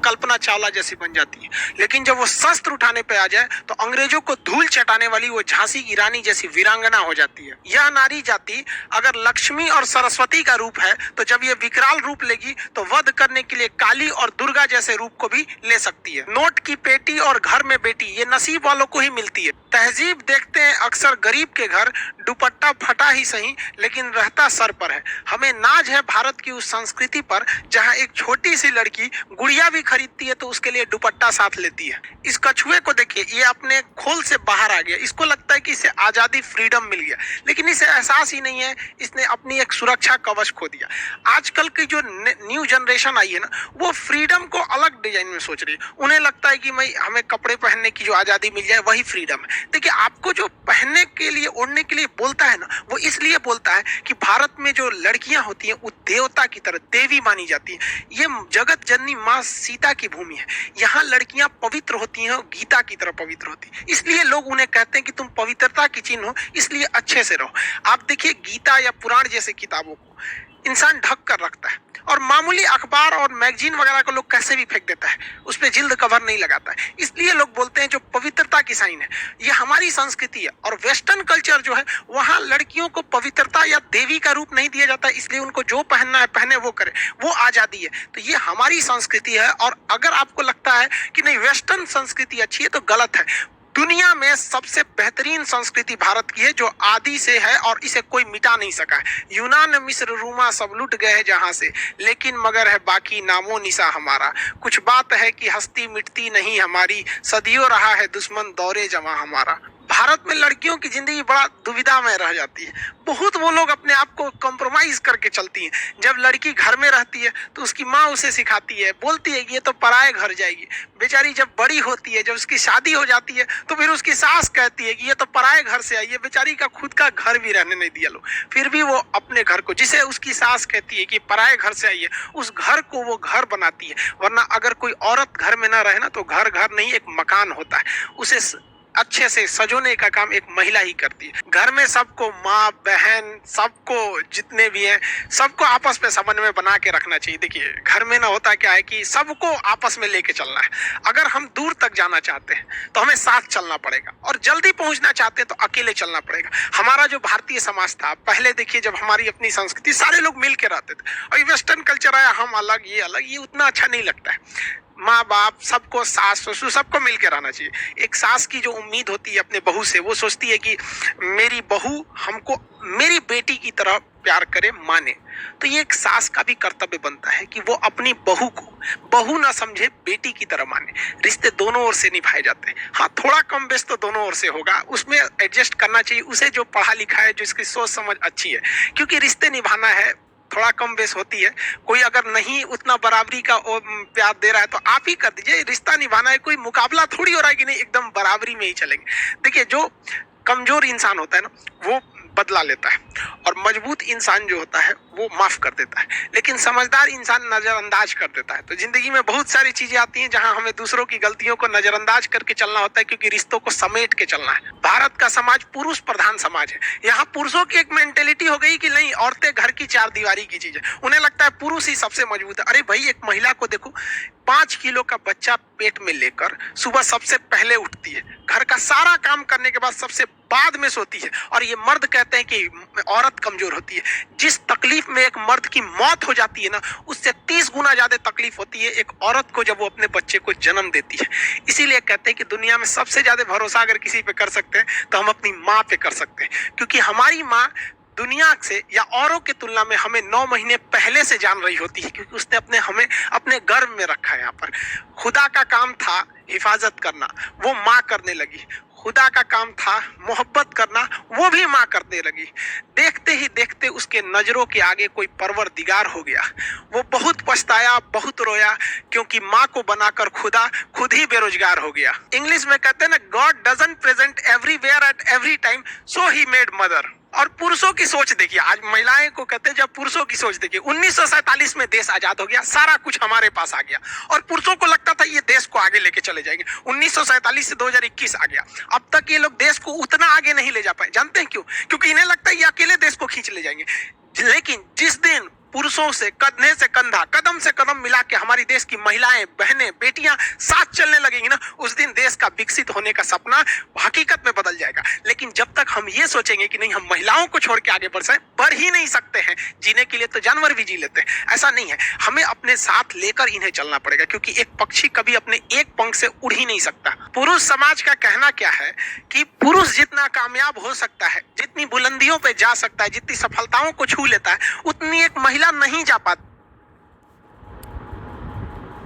कल्पना चावला जैसी बन जाती है, लेकिन जब वो शस्त्र उठाने पे आ जाए तो अंग्रेजों को धूल चटाने वाली वो झांसी की रानी जैसी वीरांगना हो जाती है। यह नारी जाति अगर लक्ष्मी और सरस्वती का रूप है तो जब ये विकराल रूप लेगी तो वध करने के लिए काली और दुर्गा जैसे रूप को भी ले सकती है। नोट की पेटी और घर में बेटी ये नसीब वालों को ही मिलती है। तहजीब देखते हैं अक्सर गरीब के घर, दुपट्टा फटा ही सही लेकिन रहता सर पर है। हमें नाज है भारत की उस संस्कृति पर जहां एक छोटी सी लड़की गुड़िया भी खरीदती है तो उसके लिए दुपट्टा साथ लेती है। इस कछुए को देखिए, ये अपने खोल से बाहर आ गया। इसको लगता है कि इसे आजादी, फ्रीडम मिल गया, लेकिन इसे एहसास ही नहीं है इसने अपनी एक सुरक्षा कवच खो दिया। आजकल की जो न्यू जनरेशन आई है ना, वो फ्रीडम को अलग डिजाइन में सोच रही है। उन्हें लगता है कि भाई हमें कपड़े पहनने की जो आजादी मिल जाए वही फ्रीडम है। देखिए, आपको जो पहनने के लिए, ओढ़ने के लिए बोलता है ना, वो इसलिए बोलता है कि भारत में जो लड़कियां होती हैं वो देवता की तरह, देवी मानी जाती है। ये जगत जननी माँ सीता की भूमि है। यहाँ लड़कियां पवित्र होती हैं, गीता की तरह पवित्र होती है। इसलिए लोग उन्हें कहते हैं कि तुम पवित्रता की चिन्ह हो, इसलिए अच्छे से रहो। आप देखिए, गीता या पुराण जैसे किताबों को इंसान ढक कर रखता है और मामूली अखबार और मैगजीन वगैरह को लोग कैसे भी फेंक देता है, उस पर जिल्द कवर नहीं लगाता है। इसलिए लोग बोलते हैं जो पवित्रता की साइन है, ये हमारी संस्कृति है। और वेस्टर्न कल्चर जो है, वहाँ लड़कियों को पवित्रता या देवी का रूप नहीं दिया जाता, इसलिए उनको जो पहनना है पहने, वो करे, वो आजादी है। तो ये हमारी संस्कृति है। और अगर आपको लगता है कि नहीं वेस्टर्न संस्कृति अच्छी है तो गलत है। दुनिया में सबसे बेहतरीन संस्कृति भारत की है, जो आदि से है और इसे कोई मिटा नहीं सका है। यूनान, मिस्र, रूमा सब लुट गए हैं जहां से, लेकिन मगर है बाकी नामो निशा हमारा। कुछ बात है कि हस्ती मिटती नहीं हमारी, सदियों रहा है दुश्मन दौरे जमा हमारा। भारत में लड़कियों की जिंदगी बड़ा दुविधा में रह जाती है। बहुत वो लोग अपने आप को कॉम्प्रोमाइज करके चलती हैं। जब लड़की घर में रहती है तो उसकी माँ उसे सिखाती है, बोलती है कि ये तो पराये घर जाएगी। बेचारी जब बड़ी होती है, जब उसकी शादी हो जाती है, तो फिर उसकी सास कहती है कि ये तो पराये घर से आई है। बेचारी का खुद का घर भी रहने नहीं दिया लोग, फिर भी वो अपने घर को, जिसे उसकी सास कहती है कि पराये घर से आई है, उस घर को वो घर बनाती है। वरना अगर कोई औरत घर में ना रहे ना, तो घर घर नहीं, एक मकान होता है। उसे अच्छे से सजोने का काम एक महिला ही करती है। घर में सबको, माँ बहन सबको, जितने भी हैं सबको आपस में समन्वय बना के रखना चाहिए। देखिए, घर में ना होता क्या है कि सबको आपस में लेके चलना है। अगर हम दूर तक जाना चाहते हैं तो हमें साथ चलना पड़ेगा, और जल्दी पहुंचना चाहते हैं तो अकेले चलना पड़ेगा। हमारा जो भारतीय समाज था पहले, देखिए जब हमारी अपनी संस्कृति, सारे लोग मिल के रहते थे, और वेस्टर्न कल्चर आया, हम अलग, ये अलग, ये उतना अच्छा नहीं लगता है। माँ बाप सबको, सास ससुर सबको मिल के रहना चाहिए। एक सास की जो उम्मीद होती है अपने बहू से, वो सोचती है कि मेरी बहू हमको मेरी बेटी की तरह प्यार करे, माने। तो ये एक सास का भी कर्तव्य बनता है कि वो अपनी बहू को बहू ना समझे, बेटी की तरह माने। रिश्ते दोनों ओर से निभाए जाते हैं। हाँ, थोड़ा कम बेस तो दोनों ओर से होगा, उसमें एडजस्ट करना चाहिए उसे, जो पढ़ा लिखा है, जो इसकी सोच समझ अच्छी है। क्योंकि रिश्ते निभाना है, थोड़ा कम बेस होती है। कोई अगर नहीं उतना बराबरी का प्यार दे रहा है तो आप ही कर दीजिए। रिश्ता निभाना है, कोई मुकाबला थोड़ी हो रहा है कि नहीं एकदम बराबरी में ही चलेंगे। देखिए, जो कमजोर इंसान होता है ना, वो बदला लेता है, और मजबूत इंसान जो होता है वो माफ कर देता है, लेकिन समझदार इंसान नजरअंदाज कर देता है। तो जिंदगी में बहुत सारी चीजें आती हैं जहां हमें दूसरों की गलतियों को नजरअंदाज करके चलना होता है, क्योंकि रिश्तों को समेट के चलना है। भारत का समाज पुरुष प्रधान समाज है। यहाँ पुरुषों की एक मेंटेलिटी हो गई कि नहीं, औरतें घर की चार दीवारी की चीज है। उन्हें लगता है पुरुष ही सबसे मजबूत है। अरे भाई, एक महिला को देखो, 5 किलो का बच्चा पेट में लेकर सुबह सबसे पहले उठती है, घर का सारा काम करने के बाद सबसे बाद में सोती है, और ये मर्द कहते हैं कि औरत कमजोर होती है। जिस तकलीफ में एक मर्द की मौत हो जाती है ना, उससे 30 गुना ज्यादा तकलीफ होती है एक औरत को जब वो अपने बच्चे को जन्म देती है। इसीलिए कहते हैं कि दुनिया में सबसे ज्यादा भरोसा अगर किसी पे कर सकते हैं तो हम अपनी माँ पे कर सकते हैं, क्योंकि हमारी माँ दुनिया से या औरों की तुलना में हमें 9 महीने पहले से जान रही होती है, क्योंकि उसने हमें अपने गर्भ में रखा है। यहाँ पर खुदा का काम था हिफाजत करना, वो माँ करने लगी। खुदा का काम था मोहब्बत करना, वो भी माँ करने लगी। देखते ही देखते उसके नजरों के आगे कोई परवरदिगार हो गया। वो बहुत पछताया, बहुत रोया, क्योंकि माँ को बनाकर खुदा खुद ही बेरोजगार हो गया। इंग्लिश में कहते हैं ना, God doesn't present everywhere at every time, so he made mother. और पुरुषों की सोच देखिए, आज महिलाएं को कहते हैं, जब पुरुषों की सोच देखिए, 1947 में देश आजाद हो गया, सारा कुछ हमारे पास आ गया, और पुरुषों को लगता था ये देश को आगे लेके चले जाएंगे। 1947 से 2021 आ गया, अब तक ये लोग देश को उतना आगे नहीं ले जा पाए। जानते हैं क्यों? क्योंकि इन्हें लगता है ये अकेले देश को खींच ले जाएंगे। लेकिन जिस दिन पुरुषों से कंधे से कंधा, कदम से कदम मिला के हमारी देश की महिलाएं, बहनें, बेटियां साथ चलने लगेंगी ना, उस दिन देश का विकसित होने का सपना हकीकत में बदल जाएगा। लेकिन जब तक हम ये सोचेंगे कि नहीं, हम महिलाओं को छोड़ के आगे बढ़ ही नहीं सकते हैं, जीने के लिए तो जानवर भी जी लेते हैं, ऐसा नहीं है। हमें अपने साथ लेकर इन्हें चलना पड़ेगा, क्योंकि एक पक्षी कभी अपने एक पंख से उड़ ही नहीं सकता। पुरुष समाज का कहना क्या है कि पुरुष जितना कामयाब हो सकता है, जितनी बुलंदियों पे जा सकता है, जितनी सफलताओं को छू लेता है, उतनी एक महिला नहीं जा पाती।